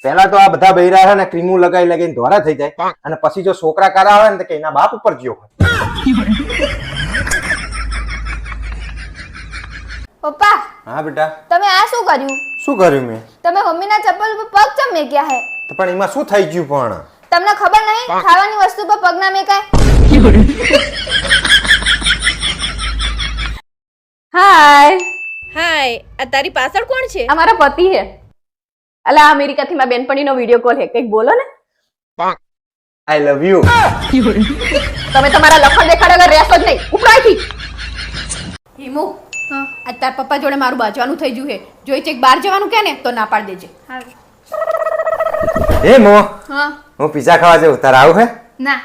પેલા તો આ બધા બૈરા છે ને ક્રીમો લગાઈ લગાઈને ધોરા થઈ જાય અને પછી જો છોકરા કારા આવે ને તો કે એના બાપ ઉપર ગયો પપ્પા હા બેટા તમે આ શું કર્યું? શું કર્યું મેં? તમે મમ્મીના ચપ્પલ ઉપર પગ ચમ મેક્યા હે? તો પણ એમાં શું થઈ ગયું? પણ તમને ખબર નહીં ખાવાની વસ્તુ પર પગ ના મેકાય? હાય હાય, આ તારી પાછળ કોણ છે? અમારા પતિ હે. અલા અમેરિકાથી માં બેનપણીનો વિડિયો કોલ હે, કઈક બોલો ને. આઈ લવ યુ. તમે તમારા લખણ દેખાડે વગર રહેશો જ નહીં. ઉપરાયથી હિમુ, આ તાર પપ્પા જોડે મારું બાજવાનું થઈ ગયું હે. જોઈ ચેક બહાર જવાનું કે ને તો ના પાડ દેજે. એ મો હા હું પિઝા ખાવા જાઉં, તારે આવું હે? ના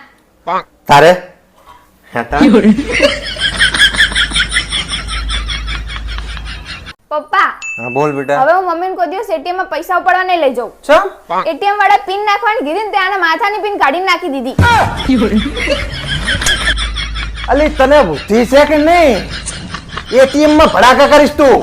તારે હેતા પપ્પા હા બોલ બેટા. હવે હું મમ્મીને કોઈ દિવસ એટીએમ માં પૈસા ઉપાડવા નહીં લઈ જાઉં. ચમ એટીએમ વાળા પિન નાખવાની કીધી ને ત્યાં માથાની પિન કાઢીને નાખી દીધી. અલી તને બુદ્ધિ છે કે નહીં? એટીએમ માં ભડાકા કરીશ તું.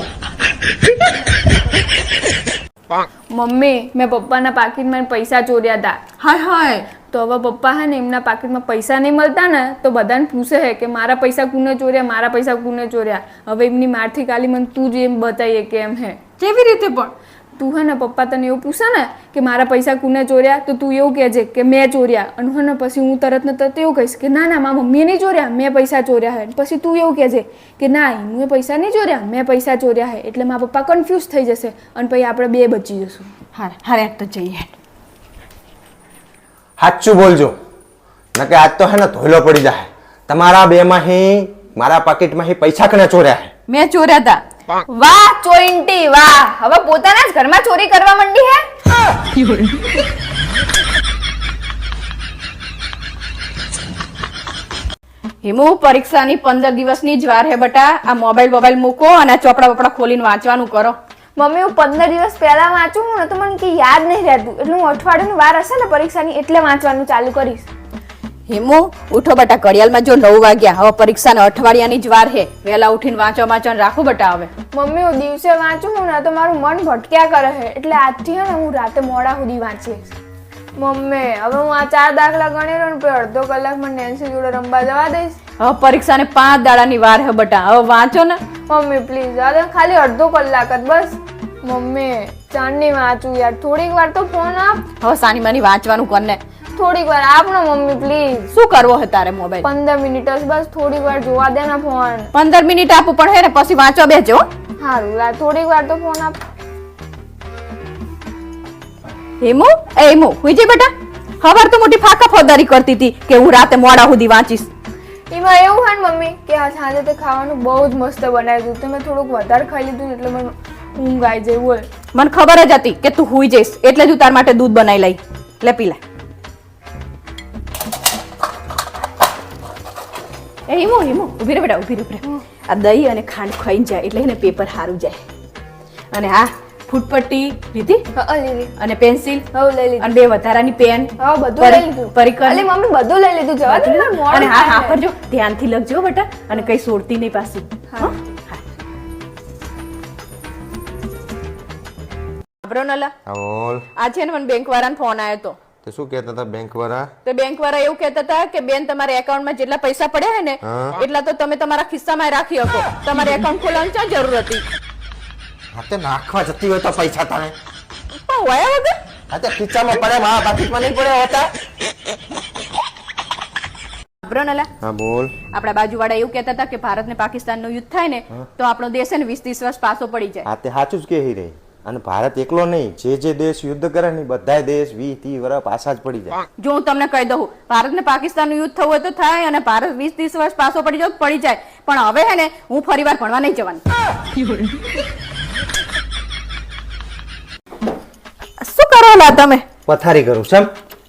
મમ્મી મેં પપ્પાના પાકીટમાં પૈસા ચોર્યા હતા. હાય હાય. તો હવે પપ્પા હે ને એમના પાકીટમાં પૈસા નહીં મળતા ને તો બધાને પૂછે છે કે મારા પૈસા કોને ચોર્યા, મારા પૈસા કોને ચોર્યા. હવે એમની મારથી કાલી મને તું જ એમ બતાવીએ કે એમ હે. કેવી રીતે પણ? તું હે ને પપ્પા તને એવું પૂછે ને કે મારા પૈસા કોને ચોર્યા તો તું એવું કહેજે કે મેં ચોર્યા. અને હે ને પછી હું તરત ને તરત એવું કહીશ કે ના ના મારા મમ્મીએ નહીં ચોર્યા, મેં પૈસા ચોર્યા હે. પછી તું એવું કહેજે કે ના હું પૈસા નહીં ચોર્યા, મેં પૈસા ચોર્યા હે. એટલે મારા પપ્પા કન્ફ્યુઝ થઈ જશે અને પછી આપણે બે બચી જશું. હારે તો જઈએ. સાચું બોલજો નકે આજ તો હે ને ધોઈલો પડી જાય. તમારા બે માંથી મારા પાકીટમાંથી પૈસા કને ચોર્યા હે? મેં ચોર્યા હતા. વાહ ચોઈન્ટી વાહ, હવે પોતાના જ ઘરમાં ચોરી કરવા માંડી હે. હિમુ, પરીક્ષાની 15 દિવસની જ વાર હે બટા. આ મોબાઈલ મૂકો અને આ ચોપડા વપડા ખોલીને વાંચવાનું કરો. મમ્મી હું 15 દિવસ પહેલા વાંચું ને તો મને કે યાદ નહીં રહેતું, એટલે હું અઠવાડિયાની વાર હશે ને પરીક્ષાની એટલે વાંચવાનું ચાલુ કરીશ. હિમુ, ઉઠો બટા. ઘડિયાળમાં જો 9 વાગ્યા. હવે પરીક્ષાના અઠવાડિયાની જ વાર હે. વહેલા ઉઠીને વાંચવાનું રાખો બટા. હવે મમ્મી હું દિવસે વાંચું ને તો મારું મન ભટક્યા કરે છે, એટલે આજથી હે ને હું રાતે મોડા સુધી વાંચીશ. મમ્મી હવે હું આ 4 દાખલા ગણી લઉં ને પછી અડધો કલાકમાં નેન્સી જોડે રમવા જવા દઈશ. હવે પરીક્ષાને 5 દાડાની વાર હે બટા. હવે વાંચો ને મમ્મી પ્લીઝ આ ખાલી અડધો કલાક જ બસ. મમ્મી ચાંદની વાંચું યાર, થોડીક વાર તો ફોન આપ. હવે સાનીમાની વાંચવાનું કર ને. થોડીક વાર આપ ને મમ્મી પ્લીઝ. શું કરવો હે તારે મોબાઈલ? 15 મિનિટ જ બસ, થોડીક વાર જોવા દે ને ફોન. 15 મિનિટ આપું પણ હે ને પછી વાંચવા બેસજો. સારું લા થોડીક વાર તો ફોન આપ. હિમુ, હિમુ હુઈ જા બેટા. ખબર તો મોટી ફાકા ફોદારી કરતી હતી કે હું રાતે મોડા સુધી વાંચીશ. એમાં એવું હે ને મમ્મી કે આ સાંજે તે ખાવાનું બહુ જ મસ્ત બનાવ્યું હતું, તમે થોડુંક વધારે ખાઈ લીધું એટલે મને ઊંઘ આવી જાય. બોલ. મને ખબર જ હતી કે તું હુઈ જઈશ એટલે જ હું તાર માટે દૂધ બનાવી લઈ. લે પી લે. હિમુ, ઉભી રહે બેટા, ઉભી રહે. આ દહીં અને ખાંડ ખાઈ જાય એટલે એને પેપર સારું જાય. અને હા, ફૂટપટ્ટી લીધી લીધી અને પેન્સિલ હવે લઈ લીધી અને 2 વધારાની પેન. હવે બધું લઈ લીધું. પરિકર અલી મમ્મી બધું લઈ લીધું. જવા દે ને મોડું અને હા થાય છે. કરજો, ધ્યાનથી લખજો બેટા અને કઈ છોડતી નહીં પાછી. હા. સાંભળો નલા, બોલ. આ છે ને મને બેંક વાળાનો ફોન આવ્યો હતો. તો શું કહેતા હતા બેંક વાળા? તો બેંક વાળા એવું કહેતા હતા કે બેન તમારા એકાઉન્ટમાં જેટલા પૈસા પડ્યા હે ને એટલા તો તમે તમારા ખિસ્સામાં રાખી શકો. તમારે એકાઉન્ટ ખોલાવવાની ક્યાં જરૂર હતી? હાથે નાખવા જતી હોય તો પૈસા તને પણ વયા વગર હાથે ખીચામાં પડે, મારા પાકીટમાં નહીં પડે હોતા. બ્રોનલા, હા બોલ. આપણા બાજુવાળા એવું કહેતા હતા કે ભારત ને પાકિસ્તાન નું યુદ્ધ થાય ને તો આપણો દેશ છે ને 20-30 વર્ષ પાછો પડી જાય. હા તે સાચું જ કહી રહી. અને ભારત એકલો નહીં, જે દેશ યુદ્ધ કરે ને બધા દેશ 20-30 વર્ષ પાછા જ પડી જાય. જો હું તમને કહી દઉં, ભારત ને પાકિસ્તાન નું યુદ્ધ થવું હોય તો થાય અને ભારત 20-30 વર્ષ પાછો પડી જાય પડી જાય. પણ હવે હે ને હું ફરીવાર ભણવા નહીં જવાની. શું કરો લા તમે? પથારી કરું છું.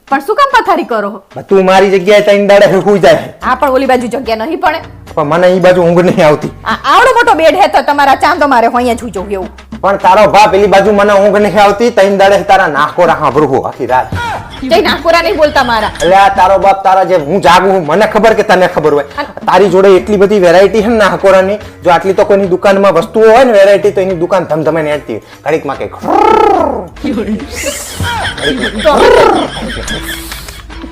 પણ શું કામ પથારી કરો? તું મારી જગ્યાએ તઈને દાડે હુઈ જાય. આ પણ ઓલી બાજુ જગ્યા નહીં પડે. પણ મને ઈ બાજુ ઊંઘ નહીં આવતી. આવડો મોટો બેડ હે તો તમારા ચાંદો મારે અહીંયા જ જોઉં એવું. પણ તારો બાપ પેલી બાજુ મને ઊંઘ નહીં આવતી, તઈને દાડે તારા નાકોરા સાંભળું આખી રાત. જઈ નાકોરા નહીં બોલતા મારા. એટલે આ તારો બાપ તારા જે હું જાગું મને ખબર કે તને ખબર હોય. તારી જોડે એટલી બધી વેરાયટી છે ને નાકોરાની, જો આટલી તો કોઈની દુકાનમાં વસ્તુઓ હોય ને વેરાયટી તો એની દુકાન ધમધમે નેટતી ઘડીકમાં કઈક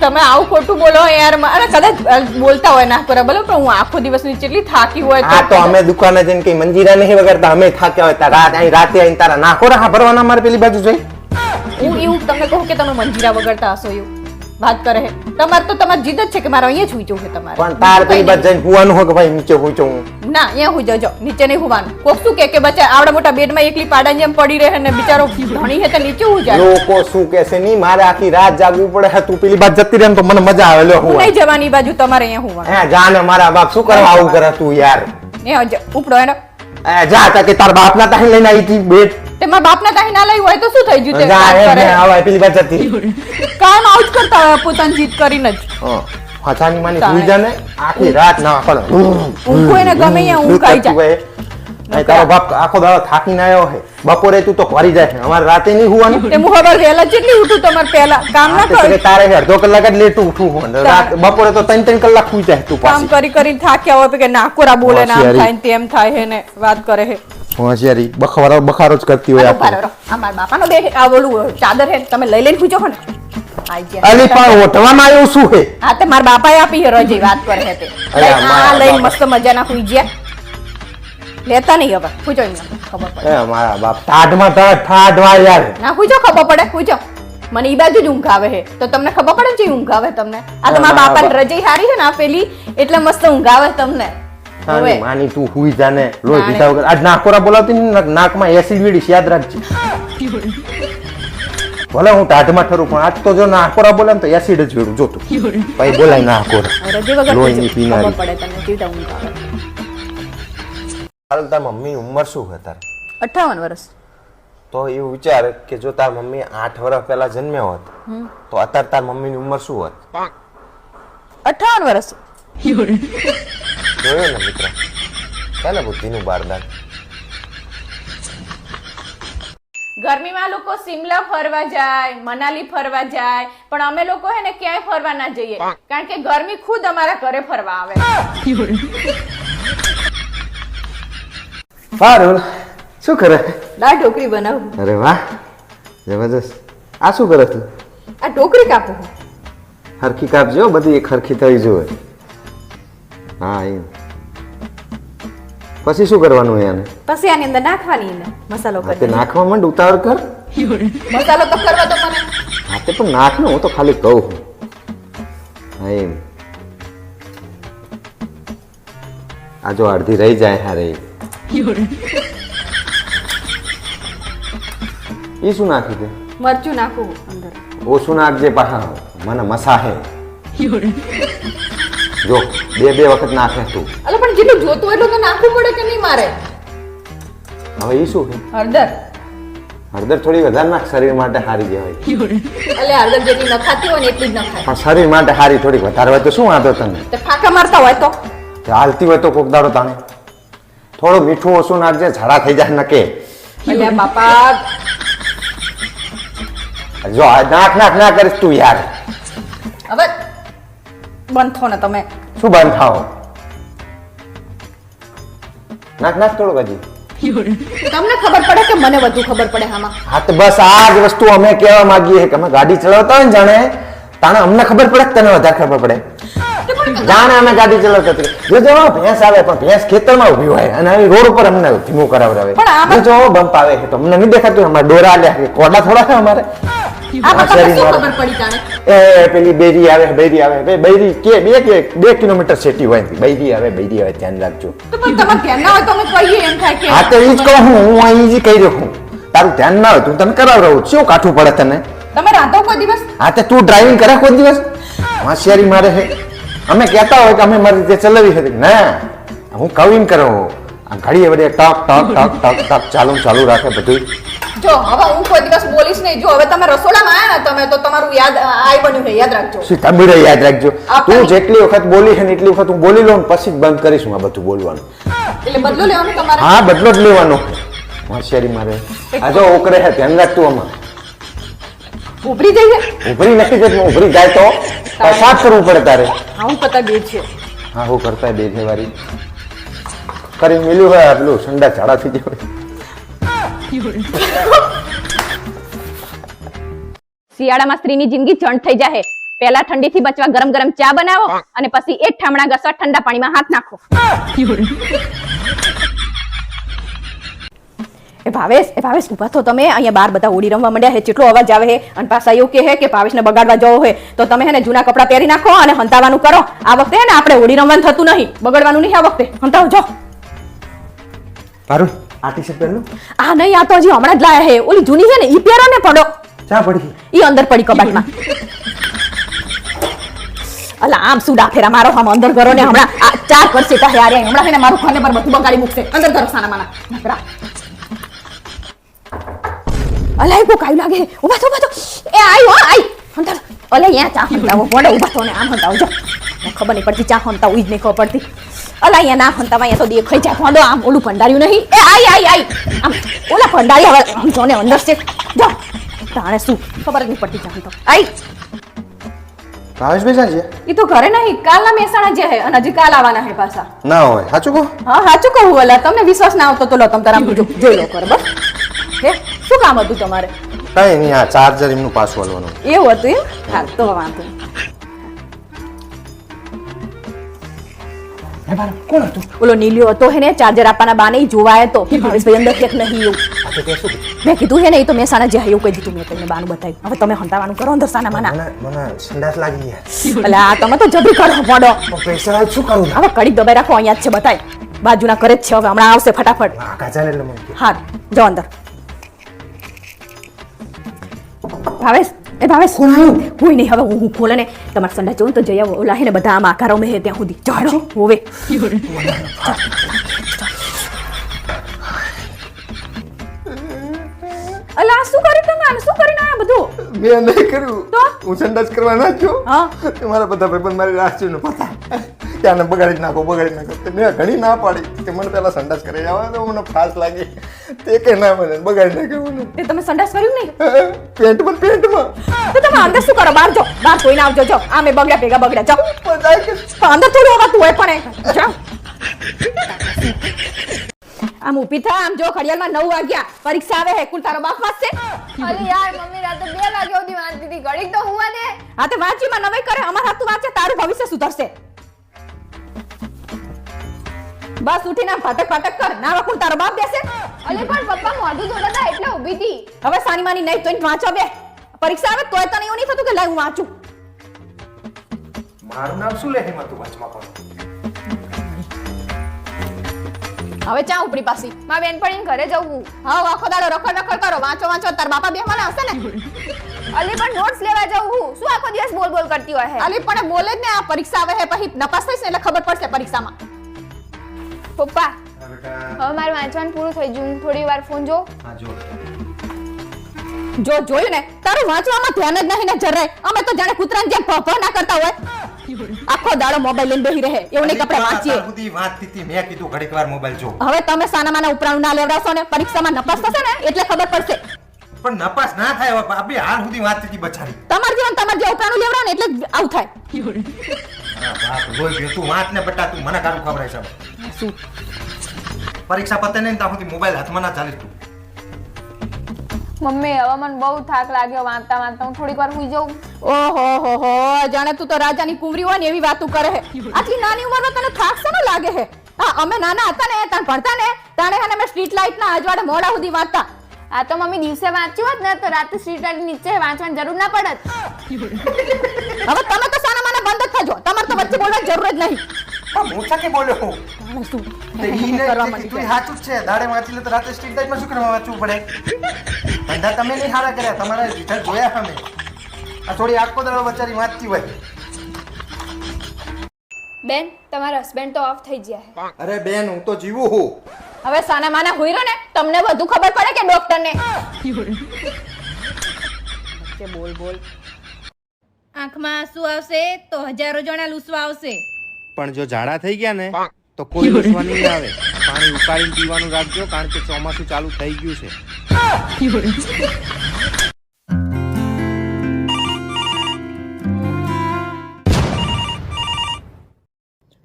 તમે આવું ખોટું બોલો યાર અને કદાચ બોલતા હોય ના બરાબર પણ હું આખો દિવસની જેટલી થાકી હોય હા તો અમે દુકાને જઈને કઈ મંજીરા નહીં વગાડતા, અમે થાક્યા હોય રાતે આવીને તારા નાખોરા ભરવાના મારે પેલી બાજુ જોઈ. હું એવું તમને કહું કે તમે મંજીરા વગાડતા હશો એવું વાત કરે છે. તમારે તો તમારી જીદ જ છે કે મારે અહીંયા જ હુંચવું છે તમારે. પણ તાર પેલી બાજુ જઈને હુવાનું હોય કે ભાઈ નીચે હુંચું. ના અહીંયા હું જજો નીચે નહીં હુવાનું. કોક શું કે બચ્ચા આવડા મોટા બેડમાં એકલી પાડાની જેમ પડી રહે ને બિચારો ધણી છે તો નીચે હું જાય. લોકો શું કહેશે નહીં, મારે આખી રાત જાગવું પડે છે. તું પેલી બાજુ જતી રહે ને તો મને મજા આવે. લ્યો હું હું નહીં જવાની બાજુ તમારે અહીંયા હુવાનું. હે જાને મારા બાપ શું કરવા આવું કરે તું યાર. ઉપડો એનો જા તા કે તાર બાપ ના તાહી લઈને આવી હતી બેટ. તેમાં બાપના તાહી ના લઈ હોય તો શું થઈ ગયું તે જા વાત હે કરે. હવે પેલી બાજુ જતી. કામ આવું જ કરતા હોય પોતાની જીદ કરીને જ. હચાની માની સુઈ જાને આખી રાત ના પડે. ઊંઘ હોય ને ગમે અહીંયા ઊંઘ આવી જાય. તારો બાપ આખો દાડો થાકીને આવ્યો હે. બપોરે તું તો ફરી જાય છે, અમારે રાતે નહીં હુવાનું. તે હું ખબર વહેલા જેટલી ઉઠું તમારે પહેલા કામ ના હા, કર તે તારે અડધો કલાક જ લેટ ઉઠવું હોય. રાત બપોરે તો 3 કલાક સુઈ જાય તું કામ પાછી. કરી કરીને થાક્યા હોય કે નાકોરા બોલે ને આમ હોશિયારી. થાય ને તેમ થાય હે ને વાત કરે હે. હોશિયારી બખારો જ કરતી હોય ઉભા આખો. રહો. આ મારા બાપાનો બે આ બોલું ચાદર હે તમે લઈ લઈને પૂછો ને આઈ ગયા. અલી પણ ઓઠવામાં આવ્યું શું હે? હા તે મારા બાપાએ આપી હે રજી વાત કરે હે તે અરે આ મારા લઈને બાપા. મસ્ત મજાના હુઈ ગયા લેતા નહીં હવે પૂછો એમને ખબર પડે એ મારા બાપ ટાઢમાં ટાઢવા યાર. ના પૂછો ખબર પડે પૂછો મને ઈ બાજુ જ ઊંઘ આવે હે તો તમને ખબર પડે ને જે ઊંઘ આવે તમને આ તો મારા બાપાની રજી હારી છે ને આપેલી એટલે મસ્ત ઊંઘ આવે તમને તારી હવે માની તું હુઈ જાને લોહી જાણે. પીધા વગર. આજ નાકોરા બોલાવતી ને નાકમાં એસિડ વીડીશ, યાદ રાખજે. ભલે હું ટાઢમાં ઠરું પણ આજ તો જો નાકોરા બોલે ને તો એસિડ જ વીડું જોતું. ભાઈ બોલાય નાકોરા. રજી વગર લોહીની પૂછો, પીનારી. ખબર પડે તમને જીવતા ઊંઘ આવે હાલ તાર મમ્મીની ઉંમર શું છે તારે? 58 વર્ષ તો એવું વિચાર કે જો તાર મમ્મી 8 વર્ષ પહેલા જન્મ્યા હોત તો અત્યારે તાર મમ્મીની ઉંમર શું હોત? 58 વર્ષ જોયું ને મિત્ર, છે ને બુદ્ધિનું બારદાન. ગરમીમાં લોકો સિમલા ફરવા જાય મનાલી ફરવા જાય પણ અમે લોકો હે ને ક્યાંય ફરવા ના જઈએ કારણ કે ગરમી ખુદ અમારા ઘરે ફરવા આવે સારું, શું કરે? દાળ ઢોકળી બનાવું અરે વાહ, જબરદસ્ત. આ શું કરે તું? આ ઢોકળી કાપું હરખી કાપજો, બધી એક હરખી થઈ જોઈએ. હા એમ. પછી શું કરવાનું એને? પછી આની અંદર નાખવાની એને મસાલો હા, તે કરી નાખવા માંડ, ઉતાવળ કર. મસાલો તો કરવા તો મને હા તે પણ નાખ ને, હું તો ખાલી કહું. હા એમ. આ જો અડધી રહી જાય હારે. ઈ શું નાખી દે? મરચું નાખું અંદર ઓછું નાખજે પાછા, મને મસાહે. જો બે વખત નાખે તું. અલે પણ જેટલું જોતું એટલું તો નાખવું પડે કે નહીં મારે હવે ઈ શું છે? હળદર હળદર થોડી વધારે નાખ, શરીર માટે સારી કહેવાય. અલે હળદર જેટલી નખાતી હોય ને એટલી જ નખાય પણ શરીર માટે સારી થોડી વધારે હોય તો શું વાંધો તને? તો ફાંકા મારતા હોય તો તે હાલતી હોય તો કોક દાડો તાણે થોડું મીઠું ઓછું નાખજે, ઝાડા થઈ જાય નકે. અલ્યા બાપા જો આ નાખ ના કરીશ તું યાર. હવે બંધ થો ને તમે શું બંધ થાવ? નાખ થોડુંક હજી. તમને ખબર પડે કે મને વધુ ખબર પડે આમાં હા તો બસ આ જ વસ્તુ અમે કહેવા માંગીએ કે અમે ગાડી ચલાવતા હોય ને જાણે તાણે અમને ખબર પડે કે તને વધારે ખબર પડે. જાણે અમે ગાડી ચલાવતા હતા. જો ભેંસ આવે પણ ભેંસ ખેતરમાં ઉભી હોય અને આવી રોડ ઉપર અમને ધીમું કરાવડાવે. પણ આમાં- જો બમ્પ આવે છે તો અમને નહીં દેખાતું, અમારે ડોરા આલ્યા કે કોડા થોડા છે અમારે. આમાં તમને શું મારે. ખબર પડી જાણે એ પેલી બેરી આવે બૈરી કે 2 કિલોમીટર સેટી હોય બૈરી આવે ધ્યાન રાખજો. તો પણ તમારે ધ્યાન ના હોય તો અમે કહીએ એમ થાય કે હા તો ઈ જ કહું હું અહીં જ કહી રહ્યો છું. તારું ધ્યાન ના હોય તું તને કરાવડાવું, શું કાઠું પડે તને? તમે રાંધો કોઈ દિવસ હા તો તું ડ્રાઇવિંગ કરે કોઈ દિવસ? હોશિયારી મારે છે. અમે કહેતા હોય કે અમે મારી રીતે ચલાવી હતી, ના હું કવિંગ કરો આ ઘડીએ વડે ટક ચાલુ રાખે બધું. જો હવે હું કોઈ દિવસ બોલીશ નહીં જો હવે તમે રસોડામાં આયા ને તમે તો તમારું યાદ આઈ બન્યું છે યાદ રાખજો શું તબીરે યાદ રાખજો. આપણે- તું જેટલી વખત બોલી છે ને એટલી વખત હું બોલી લઉં ને પછી જ બંધ કરીશું આ બધું બોલવાનું. એટલે બદલો લેવાનું તમારે હા બદલો જ લેવાનો. હોશિયારી મારે. આ જો ઓકરે છે ધ્યાન રાખતું આમાં. ઉભરી જઈએ ઉભરી નથી જતી, ઉભરી જાય તો સાફ કરવું પડે તારે. હા હું પતા બે છે હા હું કરતા બે છે વારી કરી મિલ્યું હોય પેલું ઠંડા ઝાડા થઈ જાય. શિયાળામાં સ્ત્રીની જિંદગી જણ થઈ જાય. પહેલા ઠંડીથી બચવા ગરમ ગરમ ચા બનાવો અને પછી એ ઠામણા ઘસવા ઠંડા પાણીમાં હાથ નાખો. એ ભાવેશ ઉભા થો તમે. અહીંયા બાર બધા હોળી રમવા માંડ્યા છે, કેટલો અવાજ આવે છે અને પાછા એવું કહે કે ભાવેશને બગાડવા જવો હોય તો તમે હે ને જૂના કપડાં પહેરી નાખો અને હંતાવાનું કરો. આ વખતે હે ને આપણે હોળી રમવાનું થતું નહીં, બગડવાનું નહીં. આ વખતે હંતાવો જો. પારુલ આ ટી-શર્ટ પહેરલું? આ નહીં, આ તો હજી હમણાં જ લાયા છે. ઓલી જૂની છે ને ઈ પહેરો ને પડો. ચા પડી? ઈ અંદર પડી કબાટમાં. અલા આમ શું ડાફેરા મારો આમ અંદર કરો ને હમણાં આ 4 વર્ષે કહે યાર હમણાં છે ને મારું ખાને પર બધું બગાડી મૂકશે. અંદર કરો સાના માના નકરા. અલા કો કાઈ લાગે. ઉભા થો. એ આઈ હો આઈ. અંદર અલે યા ચા હંતાવો પડે. ઉભા થો ને આમ હંતાવો જો. ખબર નહીં પડતી ચા હંતાવો ઈ જ નહીં ખબર પડતી. અલા યા ના હંતાવા અહીંયા તો દેખાઈ જાય ફોડો. આમ ઓલું ભંડાર્યું નહીં. એ આઈ આમ ઓલા ભંડારી હવે આમ જોને અંદર છે જો. તાણે શું ખબર જ નહીં પડતી ચા હંતાવો. આઈ ભાવેશભાઈ ક્યાં છે? ઈ તો ઘરે નહીં, કાલના મહેસાણા જે હે અને હજી કાલ આવવાના હે પાછા. ના હોય સાચું કહો? હા સાચું કહું. અલા તમને વિશ્વાસ ના આવતો તો લો તમ તારા જોઈ લો કરો બસ. હે શું કામ હતું તમારે? કઈ નહીં, આ ચાર્જર એમનું પાછું હાલવાનું. એવું હતું એમ? હા તો વાંધો નહીં. કોણ હતું? ઓલો નીલિયો હતો હે ને ચાર્જર આપવાના બાને ઈ જોવા આવ્યો તો કે ભાવેશભાઈ અંદર ક્યાંક નહીં એવું. મેં કીધું હે ને ઈ તો મહેસાણા જે હે એવું કહી દીધું મેં તમને બાનું બતાવ્યું. હવે તમે હંતાવાનું કરો અંદર સાના માના. મને સંડાસ લાગી યાર. અલા તમે તો જબરી કરો પડો. પૈસા લાવ શું કરું? હવે કડીક દબાઈ રાખો. અહીંયા જ છે બતાય બાજુના કરે જ છે. હવે હમણાં આવશે ફટાફટ. હા કાચાલે એટલે મને હા જો અંદર. ભાવેશ કોણ આવ્યું? કોઈ નહીં. હવે હું ખોલે ને તમારે સંડા જોઉં તો જઈ આવો. ઓલા હે ને બધા આમ આકારો મેં ત્યાં સુધી ચાલો હોવે. અલા શું કર્યું તમે? આને શું કરીને આયા બધું? મેં નહીં કર્યું તો? હું સંડાસ કરવા ના ગયો. હા મારા બધા ભાઈબંધ મારી રાહ જોઈને પતા કે આને બગાડી નાખો. તો મેં ઘણી ના પાડી કે મને પેલા સંડાસ કરી જવા તો મને ફાસ લાગી. તે કે ના મને બગાડી નાખ્યો મને. તે તમે સંડાસ કર્યું નહીં? પેન્ટમાં તો તમે અંદર શું કરો? બહાર જો. બહાર કોઈને આવજો જો. આમે બગડ્યા ભેગા બગડ્યા જાઓ. પણ અંદર થોડું હોવાતું હોય પણ જાઓ. આમ ઊભી થા. આમ જો ઘડિયાળમાં 9 વાગ્યા. પરીક્ષા આવે હે. કુલ તારો બાપ વાંચશે? અરે યાર મમ્મી રાતે 2 વાગ્યા સુધી વાંચતી હતી. ઘડીક તો હુવા દે. હા તે વાંચીમાં નવાઈ કરે. અમાર હાથું વાંચે તારું ભવિષ્ય સુધરશે. બસ ઉઠીને આમ ફાટક કર. ના વખું તારો બાપ બેસે. અલે પણ પપ્પા મોઢું ધોતા હતા એટલે ઊભી હતી. હવે સાની માની નહીં તો વાંચો બે. પરીક્ષા આવે તોય તને એવું નહીં થતું કે લાય હું વાંચું. મારું નામ શું લેખે માં તું વાંચમાં પણ? હવે ચા ઉપડી પાછી. મારા બેનપણીને ઘરે જવું. હા આખો દાડો રખડ કરો. વાંચો તાર બાપા બેહવાના હશે ને. અલી પણ નોટ્સ લેવા જવું. શું આખો દિવસ બોલ કરતી હોય હે? અલી પણ બોલે જ ને આ પરીક્ષા આવે હે પછી નપાસ થઈશ ને એટલે ખબર પડશે પરીક્ષામાં. પપ્પા હવે મારું વાંચવાનું પૂરું થઈ ગયું. થોડી વાર ફોન જો. હા જો. જોયું ને તારું વાંચવામાં ધ્યાન જ નહીં ને જરાય. અમે તો જાણે કૂતરાને જેમ ભભ ના કરતા હોય. આખો દાડો મોબાઈલ લઈને બેહી રહે. એવું નહીં કપડે વાંચીએ. બધી વાંચતી હતી મેં કીધું ઘડીક વાર મોબાઈલ જો. હવે તમે સાના માના ઉપરાણું ના લેવડાવશો ને પરીક્ષામાં નપાસ થશે ને એટલે ખબર પડશે. પણ નપાસ ના થાય હવે આપી હાલ સુધી વાંચતી હતી બચારી. તમાર જે ઉપરાણું લેવડાવો ને એટલે આવું થાય. બાપ લોઈ ગયો તું વાંચ ને બટા. તું મને કારું ખબર છે શું પરીક્ષા પતે ને ત્યાં સુધી મોબાઈલ હાથમાં ના ચાલીસ તું. મમ્મી હવે મને બહુ થાક લાગ્યો વાંચતા હું થોડીક વાર સુઈ જાઉં. ઓહો જાણે તું તો રાજાની કુંવરી હોય ને એવી વાતો કરે હે. આટલી નાની ઉંમરમાં તને થાક શેનો લાગે હે? હા અમે નાના હતા ને તાણ ભણતા ને તાણે હે ને અમે સ્ટ્રીટ લાઇટ ના અજવાળે મોડા સુધી વાંચતા. આ તો મમ્મી દિવસે વાંચ્યું હોત ને તો રાતે સ્ટ્રીટ લાઇટ નીચે વાંચવાની જરૂર ના પડત. હવે તમે તો સાના માના બંધ જ થજો. તમારે તો વચ્ચે બોલવાની જરૂર જ નહીં. હું સાકે બોલ્યો હું. શું કરવા માંડી તું સાચું જ છે. દાડે વાંચી લે તો રાતે સ્ટ્રીટ લાઇટમાં શું કરવા વાંચવું પડે? ધંધા તમે નહીં હારા કર્યા. તમારા રિઝલ્ટ જોયા અમે. આ થોડી આખો દાડો બચારી વાંચતી હોય. બેન તમારા હસબન્ડ તો ઓફ થઈ ગયા. અરે બેન હું તો જીવું હું. હવે સાના માના હોઈ રહ્યો ને તમને વધુ ખબર પડે કે ડોક્ટર ને? બોલ આંખમાં આંસુ આવશે તો હજારો જણા લૂસવા આવશે. પણ જો ઝાડા થઈ ગયા ને તો કોઈ લૂસવા નહીં આવે. પાણી ઉકાળીને પીવાનું રાખજો કારણ કે ચોમાસું ચાલુ થઈ ગયું છે.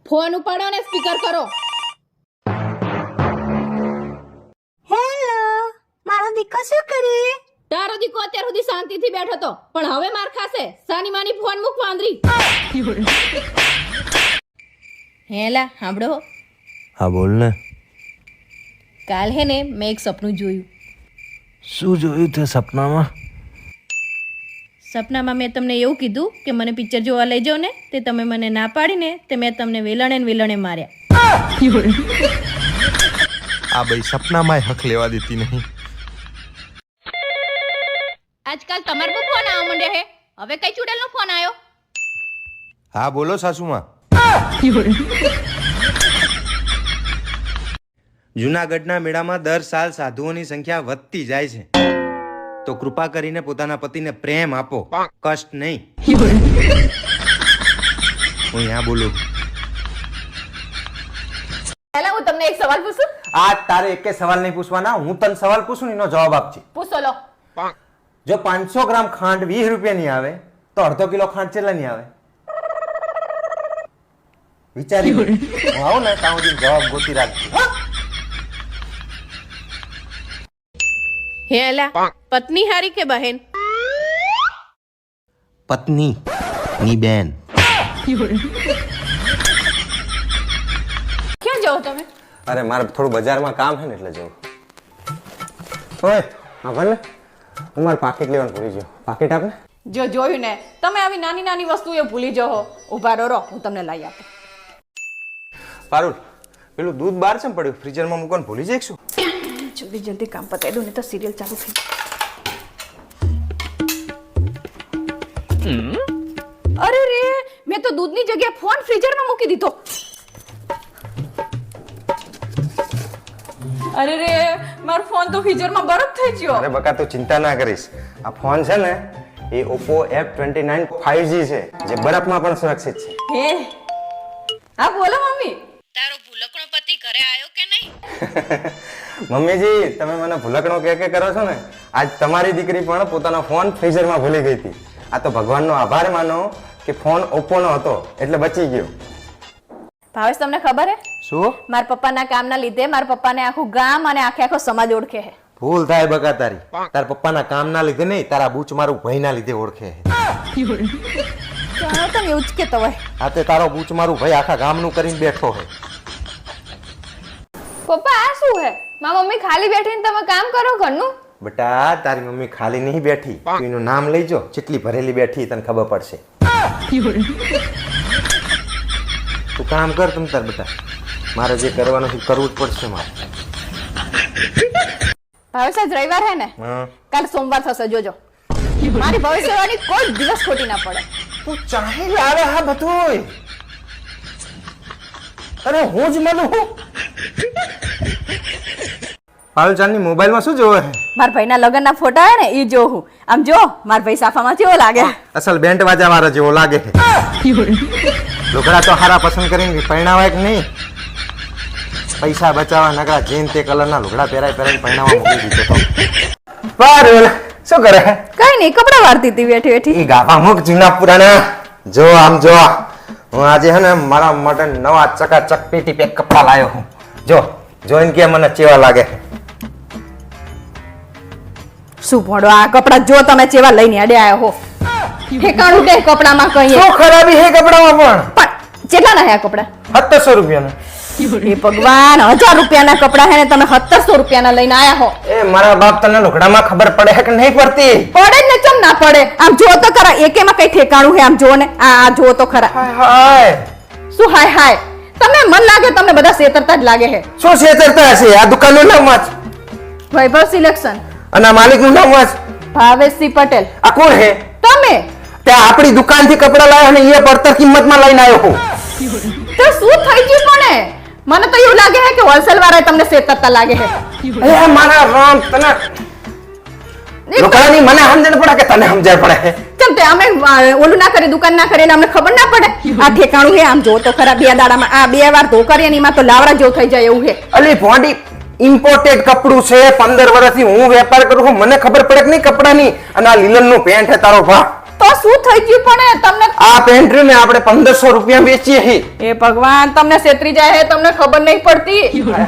ફોન ઉપાડો ને સ્પીકર કરો. હેલો મારો દીકરો શું કરે? તારો દીકો અત્યાર સુધી શાંતિથી બેઠો તો પણ હવે માર ખાશે સાની માની ફોન મૂક વાંદરી હેલા સાંભળો હા બોલ ને કાલ હે ને મેં એક સપનું જોયું શું જોયું તે સપનામાં સપનામાં મેં તમને એવું કીધું કે મને પિક્ચર જોવા લઈ જાઓ ને તે તમે મને ના પાડીને તે મેં તમને વેલણે ને વેલણે માર્યા આ ભાઈ સપનામાં હક લેવા દેતી નહીં આજકાલ તમારો પણ ફોન આવવા માંડ્યા હે હવે કઈ ચૂડેલનો ફોન આવ્યો હા બોલો સાસુમાં જૂનાગઢના મેળામાં દર સાલ સાધુઓની સંખ્યા વધતી જાય છે તો કૃપા કરીને પોતાના પતિને પ્રેમ આપો કષ્ટ નહીં હું અહીંયા બોલું પહેલા હું તમને એક સવાલ પૂછું આ તારે એકે સવાલ નહીં પૂછવાના, હું તને સવાલ પૂછું ને એનો જવાબ આપજે. પૂછો લો. જો 500 ગ્રામ ખાંડ 20 રૂપિયાની આવે તો અડધો કિલો ખાંડ કેટલાની આવે? વિચારી લે. હું આવું ને ત્યાં સુધી જવાબ ગોતી રાખજો. હેલા પત્ની હારી કે બહેન પત્ની ની બેન ક્યાં જાઓ તમે? અરે મારે થોડું બજારમાં કામ છે ને એટલે જવું. ઓય હા ભલે, હું મારું પાકીટ લેવાનું ભૂલી ગયો. પાકીટ આપને. જો જોયું ને તમે આવી નાની નાની વસ્તુઓ ભૂલી જાઓ. ઊભા રહો હું તમને લઈ આપું. પારુલ, પેલું દૂધ બહાર છે પડ્યું, ફ્રીઝરમાં મૂકવાનું ભૂલી જાય શું? જલ્દી જલ્દી કામ પતાવી દો ને તો સિરિયલ ચાલુ થઈ જાય. અરે રે, મેં તો દૂધની જગ્યાએ ફોન ફ્રીઝરમાં મૂકી દીધો. અરે રે, મારો ફોન તો ફ્રીઝરમાં બરફ થઈ ગયો. અરે બકા તું ચિંતા ના કરીશ. આ ફોન છે ને એ Oppo F29 5G છે જે બરફમાં પણ સુરક્ષિત છે. હે હા બોલો મમ્મી. તારો ભૂલકણો પતિ ઘરે આવ્યો કે નહીં મમ્મીજી, તમે મને ભૂલકણો કે કરો છો ને. આજ તમારી દીકરી પણ પોતાનો ફોન ફ્રીઝરમાં ભૂલી ગઈ હતી. આ તો ભગવાનનો આભાર માનો કે ફોન Oppo નો હતો એટલે બચી ગયો. ભાવેશ તમને ખબર હે શું? મારા પપ્પાના કામના લીધે મારા પપ્પાને આખું ગામ અને આખો સમાજ ઓળખે છે. ભૂલ થાય બકા તારી. તારા પપ્પાના કામના લીધે નહીં, તારા બૂચ મારું ભાઈના લીધે ઓળખે. જાણો તમે એવું જ કેતો હોય. આ તે તારો બૂચ મારું ભાઈ આખા ગામનું કરીને બેઠો છે. પપ્પા આ શું હે? મારી મમ્મી ખાલી બેઠીને તમે કામ કરો ઘરનું? બેટા તારી મમ્મી ખાલી નહીં બેઠી, તું એનું નામ લઈજો. કેટલી ભરેલી બેઠી તને ખબર પડશે. તું કામ કર તમ તાર બેટા. મારે જે કરવાનું છે કરવું જ પડશે મારે. ભાવેશ આજ રવિવાર હે ને, હા. કાલ સોમવાર થશે જોજો. મારી ભવિષ્યવાણી કોઈ દિવસ ખોટી ના પડે. તું ચાહે લાવે હા બધું. અરે હું જ મળું. પાલચાની મોબાઈલમાં શું જોવે? મારા ભાઈના લગ્નના ફોટા હે ને એ જોઉં. આમ જો મારા ભાઈ સાફામાં કેવો લાગે. અસલ બેન્ડ વાજા મારા જેવો લાગે છે. લુગડા તો હારા પસંદ કરીને પહેણાવાય કે નહીં? પૈસા બચાવવા નકરા જેન તે કલરના લુગડા પહેરાઈને પહેણાવા મૂકી દીધો તો. પારુલ શું કરે? કઈ નહીં, કપડા વાળતી હતી બેઠી બેઠી. એ ગાભા મુક જૂના પુરાણા. જો આમ જો, હું આજે હે ને મારા માટે નવા ચકાચક પેટી પેક કપડા લાવ્યો હું. જો જોઈને કે મને ચેવા લાગે. શું ભણો આ કપડા જો તમે ચેવા લઈને અડે આયા હો. ઠેકાણું કે કપડામાં કઈ શું ખરાબી હે કપડામાં? પણ કેટલા ના હે આ કપડા? 700 રૂપિયાના. એ ભગવાન, 1000 રૂપિયાના કપડા હે ને તમે 700 રૂપિયાના લઈને આયા હો. એ મારા બાપ તને લુગડામાં ખબર પડે કે નહીં પડતી? પડે જ ને, ચમ ના પડે? આમ જો તો ખરા, એકેમાં કઈ ઠેકાણું હે? આમ જો ને, આ જો તો ખરા. હાય હાય. શું હાય હાય? તમે મન લાગે તમને બધા છેતરતા જ લાગે હે. શું છેતરતા હશે? આ દુકાનનું નામ વાંચ. વૈભવ સિલેક્શન. અને આ માલિકનું નામ વાંચ. ભાવેશસિંહ પટેલ. આ કોણ હે? તમે ત્યાં આપણી દુકાનથી કપડા લાવ્યો અને એ પડતર કિંમતમાં લઈને આવ્યો હું. તો શું થઈ ગયું પણ? મને તો એવું લાગે છે કે હોલસેલ વાળા તમને છેતરતા લાગે છે. એ મારા રામ, તને લોકોની મને સમજણ પડે કે તને સમજણ પડે? કેમ તે અમે ઓલું ના કરી, દુકાન ના કરી, અમને ખબર ના પડે? આ ઠેકાણું હે, આમ જો તો ખરા. 2 દાડામાં આ 2 વાર ધો કરીએ ને એમાં તો લાવરા જેવું થઈ જાય એવું છે. અલી ભોંડી, ઇમ્પોર્ટેડ કપડું છે. 15 વર્ષથી હું વેપાર કરું છું, મને ખબર પડે કે નહીં કપડાની? અને આ લીલનનું પેન્ટ હે તારો ભાવ. તો આમાં શું થઈ ગયું પણ તમને આ પેન્ટ્રી ને આપણે 1500 રૂપિયા વેચીએ હી. એ ભગવાન તમને છેતરી જાય હે તમને ખબર નહીં પડતી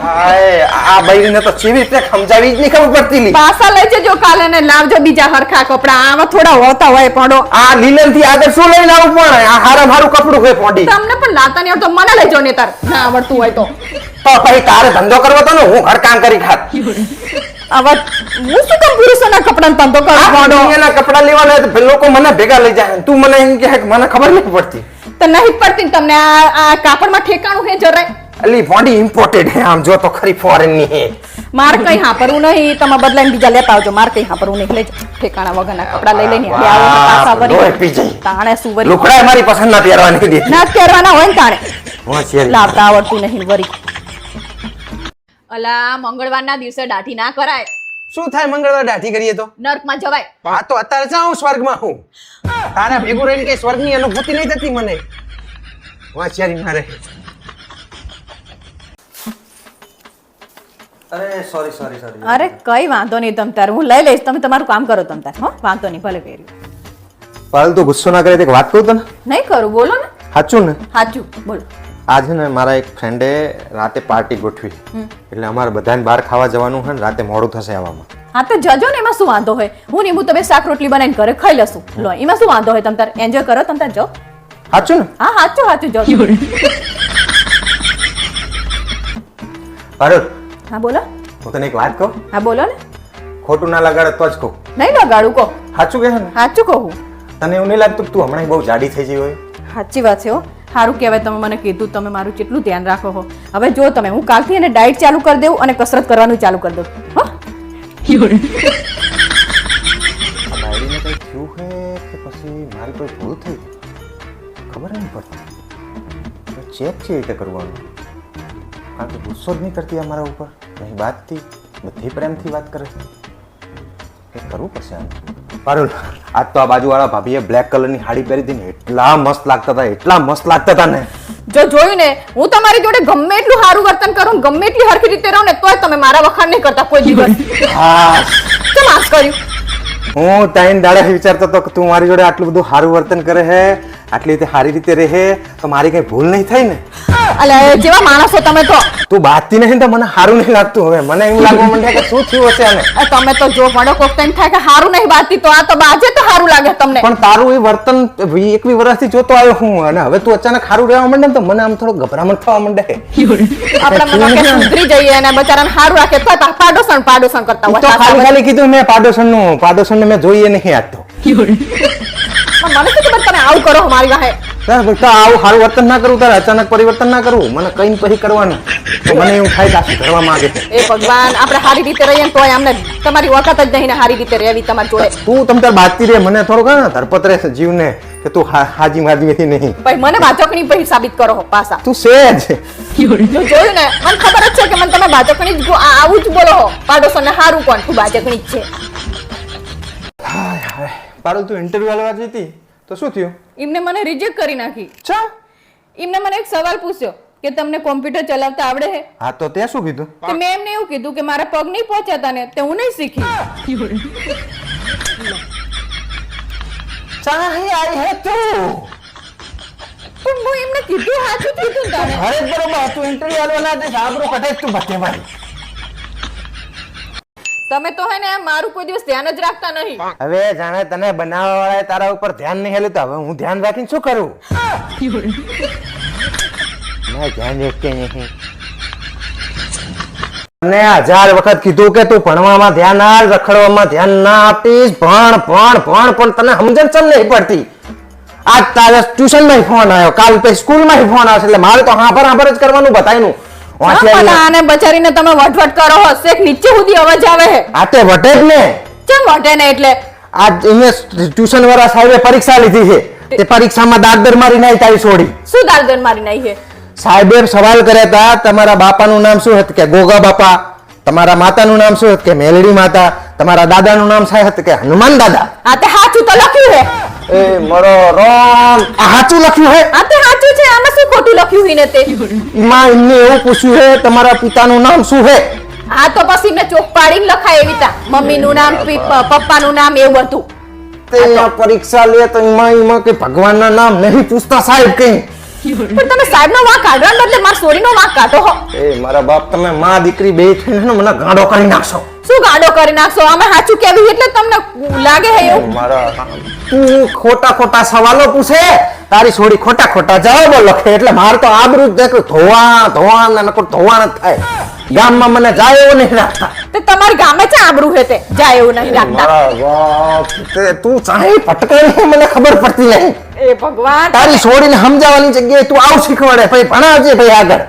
હાય, આ બૈરીને તો કેવી રીતે સમજાવી જ નહીં ખબર પડતી લી. પાછા લઈ જજો કાલે ને લાવજો બીજા હરખા કપડા આમાં થોડા હોતા હોય પડો આ લીલન થી આગળ શું લઈને આવું પણ આ હારામ હારું કપડું હોય પોડી. તમને પણ લાતા નહીં આવડતું મને લઈ જાઓ ને તાર ના આવડતું હોય તો તો પછી તારે ધંધો કરવો તો ને હું ઘર કામ કરી ખાત. હવે હું શું કામ પુરુષોના કપડાનો ધંધો કરું આ પડો દુનિયાના કપડા લેવાના હોય તો લોકો મને ભેગા લઈ જાય. તું મને એમ કહે કે મને ખબર નહીં પડતી. તો નહીં પડતી ને તમને આ કાપડમાં ઠેકાણું હે જરાય અલી પોડી ઇમ્પોર્ટેડ હે આમ જો તો ખરી ફોરેન ની હે. માર કઈ હાપરવું નહીં તમે બદલાઈને બીજા લેતા આવજો માર કઈ હાપરવું નહીં લેજો ઠેકાણા વગરના કપડા લઈ લઈને બે આવો તો પાછા લોહી વરી પી જાય. તાણે શું વરી લુકડા મારી પસંદ ના પહેરવાની દે. ના પહેરવાના હોય ને તાણે વાહ શેરી. લાવતા આવડતું નહીં વરી અલા મંગળવારના દિવસે દાઢી ના કરાય શું થાય મંગળવાર દાઢી કરીએ તો? નર્કમાં જવાય આ તો અત્યારે જાઉં સ્વર્ગમાં હું. તારા ભેગું રહીને કઈ સ્વર્ગની અનુભૂતિ નહીં થતી મને. વાહ શેરી મારે. અરે સોરી. અરે કઈ વાંધો નહીં તમ તાર હું લઈ લઈશ તમે તમારું કામ કરો તમ તાર હો વાંધો નહીં ભલે પહેર્યું પાલ તું ગુસ્સો ના કરે તો એક વાત કહું તને. નહીં કરું બોલો ને સાચું ને? સાચું બોલો આજે ને મારા એક ફ્રેન્ડે રાતે પાર્ટી ગોઠવી. એટલે અમારે બધાને બહાર ખાવા જવાનું છે ને રાતે મોડું થશે આવવામાં. હા તો જજો ને એમાં શું વાંધો હોય હું ને હું તમે શાક રોટલી બનાવીને ઘરે ખાઈ લશું લો એમાં શું વાંધો હોય તમ તાર એન્જોય કરો તમ તાર જો સાચું ને? હા સાચું જો પારુલ, હા બોલો હું તને એક વાત કહું. હા બોલો ને ખોટું ના લગાડે તો જ કહું. નહીં લગાડું કહો સાચું કહે ને? સાચું કહું તને એવું નહીં લાગતું કે તું હમણાં બહુ જાડી થઈ ગઈ હોય? સાચી વાત છે હો સારું કહેવાય તમે મને કીધું તમે મારું કેટલું ધ્યાન રાખો હો હવે જો તમે હું કાલથી એને ડાયટ ચાલુ કરી દઉં અને કસરત કરવાનું ચાલુ કરી દઉં હો આ બાયડીને કંઈ થયું છે કે પછી મારી કોઈ ભૂલ થઈ ખબર નહીં પડતી. ચેક છે રીતે કરવાનું કારણ કે ગુસ્સો જ નહીં કરતી અમારા ઉપર નહીં બાતથી બધી પ્રેમથી વાત કરે. કંઈક કરવું પડશે આમ. પારુલ, આજ તો આ બાજુવાળા ભાભીએ બ્લેક કલરની સાડી પહેરી હતી ને એટલા મસ્ત લાગતા હતા ને. જો જોયું ને હું તમારી જોડે ગમે એટલું સારું વર્તન કરું ગમે એટલી હરખી રીતે રહું ને તોય તમે મારા વખાણ નહીં કરતા કોઈ દિવસ હા, કેમ આસ કર્યું હું ટાઈમ દાડે વિચારતો હતો કે તું મારી જોડે આટલું બધું સારું વર્તન કરે છે આટલી રીતે સારી રીતે રહે તો મારી કઈ ભૂલ નહીં થઈ ને. અલે જેવા માણસો તમે તો તું બાતતી નહીં તો મને સારું નહીં લાગતું. હવે મને એવું લાગવા માંડે કે શું થયું હશે આને. તમે તો જો પડો કોક ટાઈમ થાય કે સારું નહીં બાતી તો આ તો બાજે તો સારું લાગે તમને પણ તારું એ વર્તન 21 વર્ષથી જોતો આવ્યો હું અને હવે તું અચાનક સારું રહેવા માંડે ને તો મને આમ થોડો ગભરામણ થવા માંડે. આપણે મને કે સુધરી જઈએ અને બચારાને સારું રાખે તો પાડોશન કરતા ઈ તો હોય ખાલી કીધું મેં પાડોશનને મેં જોઈએ નહીં આજ તો. પણ મને શું ખબર તમે આવું કરો મારી વાહે આવું સારું વર્તન ના કરું તારે અચાનક પરિવર્તન ના કરવું મને કઈ પછી કરવાનું તો મને એવું થાય કે કરવા માંગે છે. એ ભગવાન આપણે સારી રીતે રહીએ તો અમને તમારી વખત જ નહીં ને સારી રીતે રહેવી તમારી જોડે તું તમ તાર બાતતી રે મને થોડું કાં ધરપત રહે જીવને કે તું હાજી માજી નહીં. ભાઈ મને વાચકણી પછી સાબિત કરો પાછા તું છે જ જો જોયું ને મને ખબર જ છે કે મને તમે વાચકણી જ આવું જ બોલો પાડોશોને સારું કોણ તું વાચકણી જ છે. પારુલ તું ઇન્ટરવ્યુ આલવા જતી તો શું થયું? એમને મને રિજેક્ટ કરી નાખી. ચા એમને મને એક સવાલ પૂછ્યો કે તમને કોમ્પ્યુટર ચલાવતા આવડે છે હા તો તે શું કીધું? તો મેં એમને એવું કીધું કે મારા પગ નહીં પહોંચ્યા ને તે હું નહીં શીખી. ચાહી આઈ હે તું પણ હું એમને કીધું સાચું કીધું તારે અરે બરોબર તું ઇન્ટરવ્યુ આલવા ના દે સાબરો કટે તું બતે મારી. તમે તો હે ને મારું કોઈ દિવસ ધ્યાન જ રાખતા નહીં. હવે જાણે તને બનાવવા વાળાએ તારા ઉપર ધ્યાન નહીં હેલું તો હવે હું ધ્યાન રાખીને શું કરું? મેં ધ્યાન રાખતે નહીં. તને 1000 વખત કીધું કે તું ભણવામાં ધ્યાન આપ રખડવામાં ધ્યાન ના આપીશ ભણ પણ તને સમજણ ચમ નહીં પડતી. આજ તારા ટ્યુશન માં ફોન આવ્યો કાલ પછી સ્કૂલ માં ફોન આવશે એટલે મારે તો હાંભર જ કરવાનું બતાવ્યું. આને બચારીને તમે વટવટ કરો હો શેક નીચે સુધી અવાજ આવે છે. આતે વટે જ ને કેમ વટે ને એટલે આ અહીંયા ટ્યુશન વાળા સાહેબે પરીક્ષા લીધી છે તે પરીક્ષામાં દાદર મારી નાઈ તારી છોડી. શું દાલદન મારી નાઈ છે? સાહેબે સવાલ કર્યા હતા તમારા બાપાનું નામ શું હતું કે ગોગા બાપા, તમારા માતાનું નામ શું હતું કે મેલડી માતા, તમારા દાદાનું નામ શું હતું કે હનુમાન દાદા. આ તે સાચું તો લખ્યું છે. એ મરો રામ આ સાચું લખ્યું હે? આ તે સાચું છે આમાં શું ખોટું લખ્યું હોય ને તે માં એમને એવું પૂછ્યું હે તમારા પિતાનું નામ શું હે? આ તો પછી મેં ચોક પાડીને લખાય એવી તા મમ્મીનું નામ પપ્પાનું નામ એવું બધું. તે અહીંયા પરીક્ષા લે તો એમાં કે ભગવાનના નામ નહીં પૂછતા સાહેબ કઈ. પણ તમે સાહેબનો વાંક કાઢવાને બદલે મારા સોરીનો વાંક કાઢો હો. એ મારા બાપ, તમે માં દીકરી બે થઈને મને ગાંડો કરી નાખશો. શું ગાડો કરી નાખશો? અમે સાચું કહેવું એટલે તમને લાગે હે એવું? મારા તું ખોટા સવાલો પૂછે, તારી છોડી ખોટા જવાબો લખે એટલે મારે તો આબરૂ જ દેખ ધોવા ને નકર ધોવા ન થાય. ગામમાં મને જાય એવું નહીં રાખતા. તે તમારી ગામે છે આબરૂ હે તે જાય એવું નહીં રાખતા. મારા બાપ, તે તું ચાહે પટકાવી મને ખબર પડતી નહીં. એ ભગવાન, તારી છોડીને સમજાવવાની જગ્યાએ તું આવું શીખવાડે ભાઈ, ભણાવજે ભાઈ આગળ.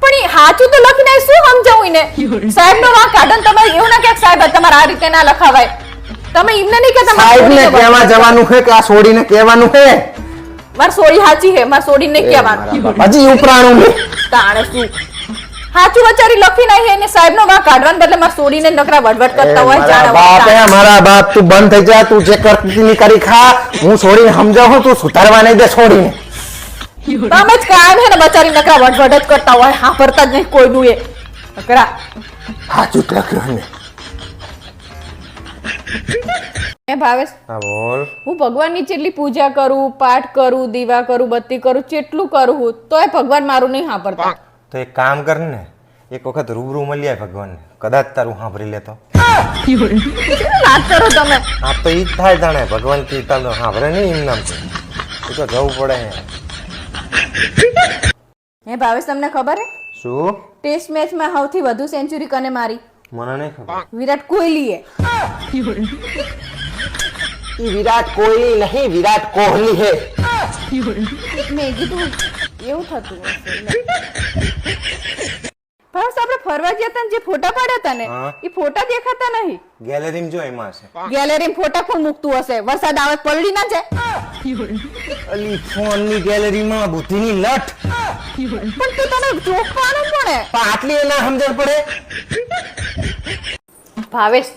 પણ એ સાચું તો લખીને શું સમજાવું ને? સાહેબનો વાંક કાઢો ને તમે એવું ના કે સાહેબ તમારે આ રીતે ના લખાવાય. તમે એમને નહીં કે સાહેબને કહેવા જવાનું છે કે આ છોડીને કહેવાનું છે? મારી સોડી સાચી હે, મારી સોડી ને કહેવાનું. હજી ઉપરાણું નહીં. તાણે શું સાચું વચારી લખી નહીં એને સાહેબનો વાંક કાઢવાને બદલે મારી સોડીને નકરા વડવડ કરતા હોય. મારા બાપ, તું બંધ થઈ જા. તું જે કરતી ની કરી ખા. હું છોડીને સમજાવું, તું સુધારવા નહીં દે છોડીને. તમે જ કાયમ હે ને બચારી નકરા વડવડ જ કરતા હોય, હા ભરતા જ નહીં કોઈનું એ નકરા. સાચું જ લખ્યું ને. એ ભાવેશ, હા બોલ. હું ભગવાનની જેટલી પૂજા કરું, પાઠ કરું, દીવા કરું, બત્તી કરું, જેટલું કરું હું તોય ભગવાન મારું નહીં સાંભળતા. તો એક કામ કર ને, એક વખત રૂબરૂ મળી આય ભગવાનને, કદાચ તારું સાંભળી લેતો. વાત કરો તમે. આ તો ઈ જ થાય જાણે ભગવાન કીર્તન તો સાંભળે નહીં એમ નામ છે. એ તો જવું પડે. હે ભાવેશ, તમને ખબર હે શું? ટેસ્ટ મેચમાં સૌથી વધુ સેન્ચુરી કને મારી? મને નહીં ખબર. વિરાટ કોહલીએ. ઈ વિરાટ કોહલી નહીં, વિરાટ કોહલી હે. મેં કીધું એવું થતું હશે. ભાવેશ, આપણે ફરવા ગયા હતા ને જે ફોટા પાડ્યા હતા ને હા. એ ફોટા દેખાતા નહીં. ગેલેરીમાં જો એમાં છે. ગેલેરીમાં ફોટા કોણ મૂકતું હશે? વરસાદ આવે તો પલળી ના જાય. અલી ફોનની ગેલેરીમાં બુદ્ધિની લટ. પણ તું તને જોવાનું પડે. પણ આટલી ના સમજણ પડે. ભાવેશ,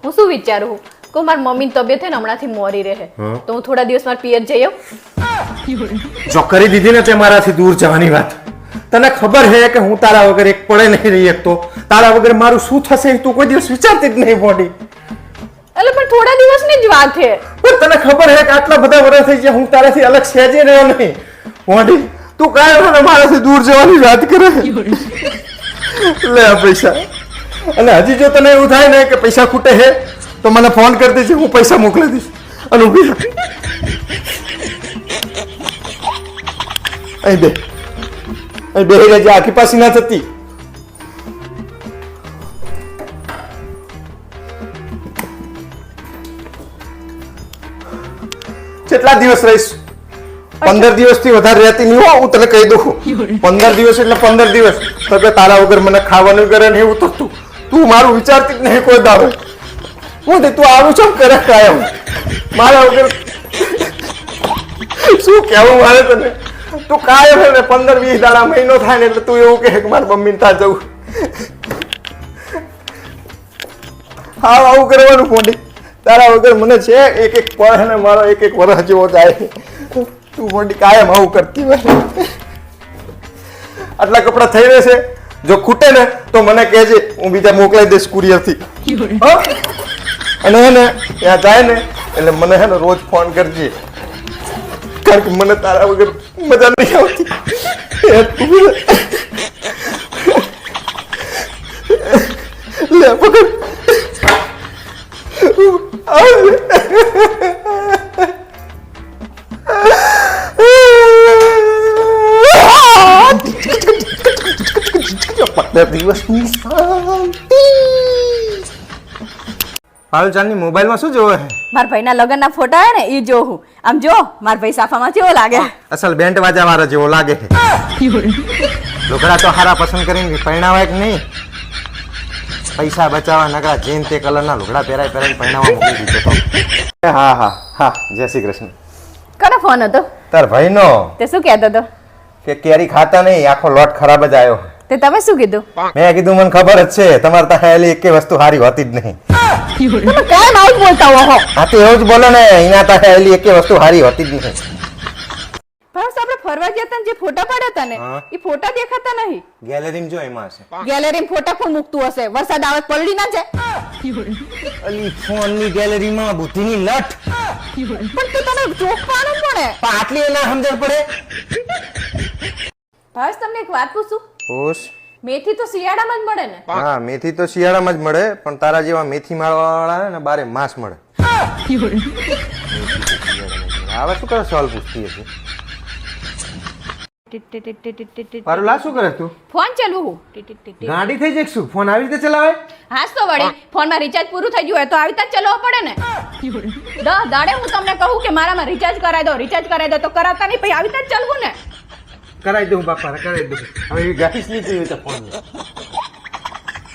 હું શું વિચારું છું કે મારી મમ્મીની તબિયત છે ને હમણાંથી મોરી રહે, તો હું થોડા દિવસ મારા પિયર જઈ આવું. જો કરી દીધી ને તે મારાથી દૂર જવાની વાત. તને ખબર છે કે હું તારા વગર એક પડે નહીં રહી શકતો. તારા વગર મારું શું થશે તું કોઈ દિવસ વિચારતી જ નહીં મોડી. એટલે પણ થોડા દિવસની જ વાત છે. પણ તને ખબર છે કે આટલા બધા વર્ષ થઈ ગયા હું તારાથી અલગ સહેજે રહ્યો નહીં મોડી. તું કાંઈ મારાથી દૂર જવાની વાત કરે. લે આ પૈસા. અને હજી જો તને એવું થાય ને કે પૈસા ખૂટે છે તો મને ફોન કરી દેજે, હું પૈસા મોકલી દઈશ. અને ઊભી રાખ. અહીં બે રહેજે, આખી પાછી ના થતી. કેટલા દિવસ રહીશ? 15 દિવસથી વધારે રહેતી નહીં હો, હું તને કહી દઉં. 15 દિવસ એટલે 15 દિવસ. તો કે તારા વગર મને ખાવાનું કરે ને એવું થતું. તું મારું વિચારતી જ નહીં કોઈ દાડો. હું તું આવું છું કરે કાયમ મારા વગર. શું કહેવું મારે તને? તું કાયમ ને 15-20 દાડા મહિનો થાય ને એટલે તું એવું કહે કે મારી મમ્મીને ત્યાં જવું. હા, આવું કરવાનું મોટી. તારા વગર મને છે એક પળ ને મારો એક વર્ષ જેવો જાય. તું મોટી કાયમ આવું કરતી હોય. આટલા કપડા થઈ રહેશે, જો ખૂટે ને તો મને કહેજે, હું બીજા મોકલાઈ દઈશ કુરિયરથી. અને હે ને ત્યાં જાય ને એટલે મને હે ને રોજ ફોન કરજે, કારણ કે મને તારા વગર મજા નહીં આવતી. લે પકડ. દિવસની શાંતિ. હાલચાલની મોબાઈલમાં શું જોવે છે? મારા ભાઈના લગ્નના ફોટા હે ને એ જોઉં. આમ જો મારા ભાઈ સાફામાં કેવો લાગે. અસલ બેન્ટ વાજા મારા જેવો લાગે છે. લુગડા તો હારા પસંદ કરીને પહેણાવાય કે નહીં? પૈસા બચાવવા નકરા જેન તે કલરના લુગડા પહેરાઈને પહેણાવા મૂકી દીધો તો. હા, જય શ્રી કૃષ્ણ. કોનો ફોન હતો? તાર ભાઈનો. તે શું કહેતો હતો? કે કેરી ખાતા નહીં, આખો લોટ ખરાબ જ આવ્યો. તે તમે શું કીધું? મેં કીધું મને ખબર જ છે તમારે ત્યાં એકે વસ્તુ સારી હોતી જ નહીં. તમે કેમ આવું બોલતા હો? હા તો એવું જ બોલો ને, અહીંયા ત્યાં એકે વસ્તુ સારી હોતી જ નહીં. બસ આપણે ફરવા ગયા હતા ને જે ફોટા પાડ્યા હતા ને હા. એ ફોટા દેખાતા નહીં ગેલેરીમાં જો એમાં હશે ગેલેરીમાં ફોટા કોણ મૂકતું હશે વરસાદ આવે તો પલળી ના જાય અલી ફોનની ગેલેરીમાં બુદ્ધિની લટ પણ તું તને ચોખવાનું પડે પણ આટલી એ ના સમજણ પડે ભાવેશ તમને એક વાત પૂછું ઓશ મેથી તો શિયાળામાં જ મળે ને હા મેથી તો શિયાળામાં જ મળે પણ તારા જેવા મેથી માળવાવાળા ને બારે માસ મળે હવે શું કરે સવાલ પૂછતી હશે પારુલા શું કરે તું ફોન ચાલુ હું ગાડી થઈ જાય શું ફોન આવી રીતે ચલાવે હાસ તો વળી ફોનમાં રિચાર્જ પૂરું થઈ ગયું હોય તો આવી રીતે જ ચલાવવો પડે ને દાડે હું તમને કહું કે મારામાં રિચાર્જ કરાવી દો તો કરાવતા નહીં પછી આવી રીતે જ ચાલવું ને કરાવી દઉં બાપા કરાવી દઉં હવે ગાડી જ નહીં જોયું તો ફોન